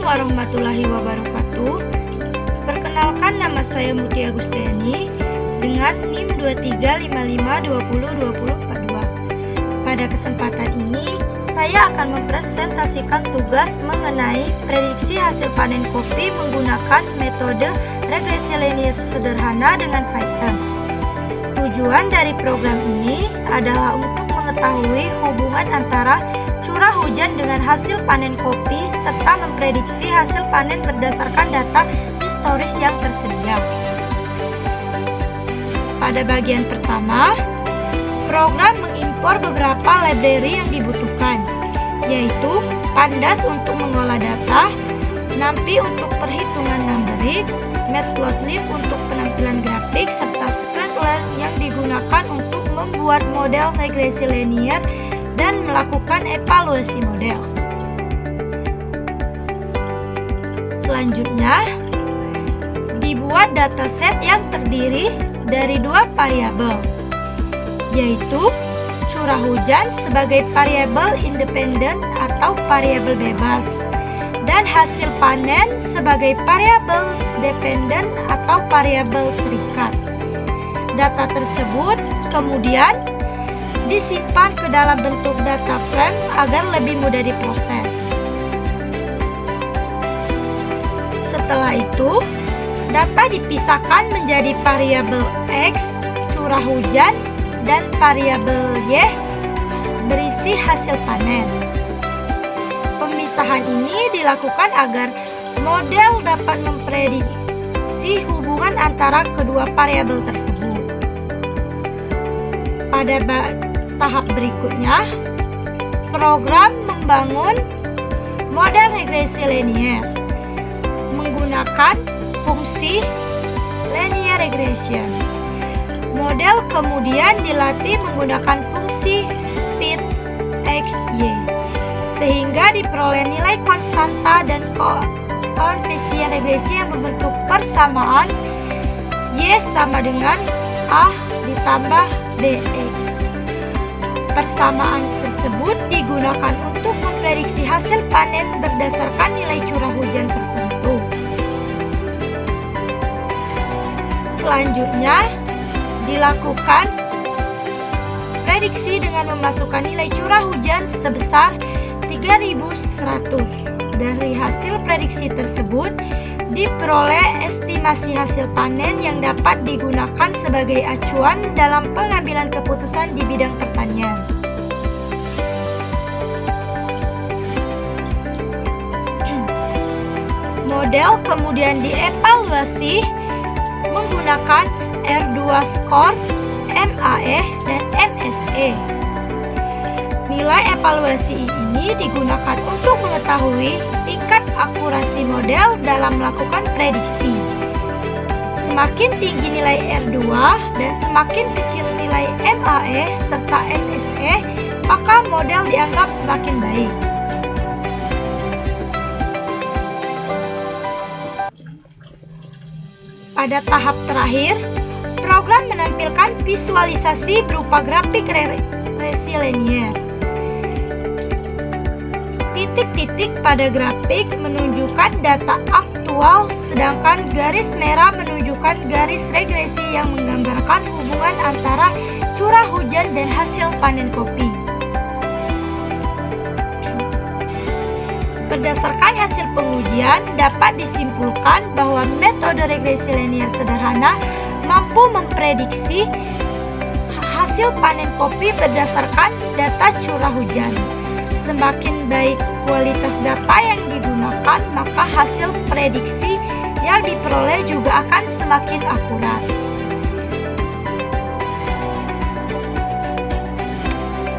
warahmatullahi wabarakatuh. Perkenalkan, nama saya Mutia Agustiani dengan NIM 2355202042. Pada kesempatan ini, saya akan mempresentasikan tugas mengenai prediksi hasil panen kopi menggunakan metode regresi linear sederhana dengan Python. Tujuan dari program ini adalah untuk mengetahui hubungan antara curah hujan dengan hasil panen kopi serta memprediksi hasil panen berdasarkan data historis yang tersedia. Pada bagian pertama, program mengimpor beberapa library yang dibutuhkan, yaitu Pandas untuk mengolah data, NumPy untuk perhitungan numbering, Matplotlib untuk penampilan grafik, serta Scikit-learn yang digunakan untuk membuat model regresi linear dan melakukan evaluasi model. Selanjutnya, dibuat dataset yang terdiri dari dua variabel, yaitu curah hujan sebagai variabel independen atau variabel bebas, dan hasil panen sebagai variabel dependen atau variabel terikat. Data tersebut kemudian disimpan ke dalam bentuk data frame agar lebih mudah diproses. Setelah itu, data dipisahkan menjadi variabel X, curah hujan, dan variabel Y, berisi hasil panen. Pemisahan ini dilakukan agar model dapat memprediksi hubungan antara kedua variabel tersebut. Pada tahap berikutnya, program membangun model regresi linear menggunakan fungsi linear regression. Model kemudian dilatih menggunakan fungsi fit xy, sehingga diperoleh nilai konstanta dan koefisien regresi yang berbentuk persamaan y sama dengan a ditambah bx. Persamaan tersebut digunakan untuk memprediksi hasil panen berdasarkan nilai curah hujan tertentu. Selanjutnya, dilakukan prediksi dengan memasukkan nilai curah hujan sebesar 3100. Dari hasil prediksi tersebut diperoleh estimasi hasil panen yang dapat digunakan sebagai acuan dalam pengambilan keputusan di bidang pertanian. Model kemudian dievaluasi menggunakan R2 Score, MAE, dan MSE. Nilai evaluasi ini digunakan untuk mengetahui tingkat akurasi model dalam melakukan prediksi. Semakin tinggi nilai R2 dan semakin kecil nilai MAE serta MSE, maka model dianggap semakin baik. Pada tahap terakhir, program menampilkan visualisasi berupa grafik regresi linear. Titik-titik pada grafik menunjukkan data aktual, sedangkan garis merah menunjukkan garis regresi yang menggambarkan hubungan antara curah hujan dan hasil panen kopi. Berdasarkan hasil pengujian, dapat disimpulkan bahwa metode regresi linear sederhana mampu memprediksi hasil panen kopi berdasarkan data curah hujan. Semakin baik kualitas data yang digunakan, maka hasil prediksi yang diperoleh juga akan semakin akurat.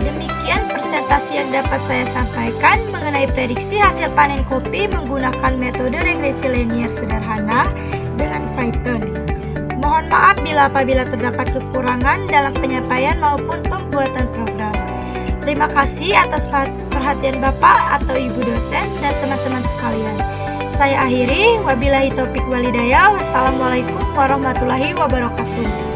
Demikian presentasi yang dapat saya sampaikan mengenai prediksi hasil panen kopi menggunakan metode regresi linear sederhana dengan Python. Mohon maaf apabila terdapat kekurangan dalam penyampaian maupun pembuatan program. Terima kasih atas perhatian Bapak atau Ibu dosen dan teman-teman sekalian. Saya akhiri, wabillahi taufiq walhidayah. Wassalamualaikum warahmatullahi wabarakatuh.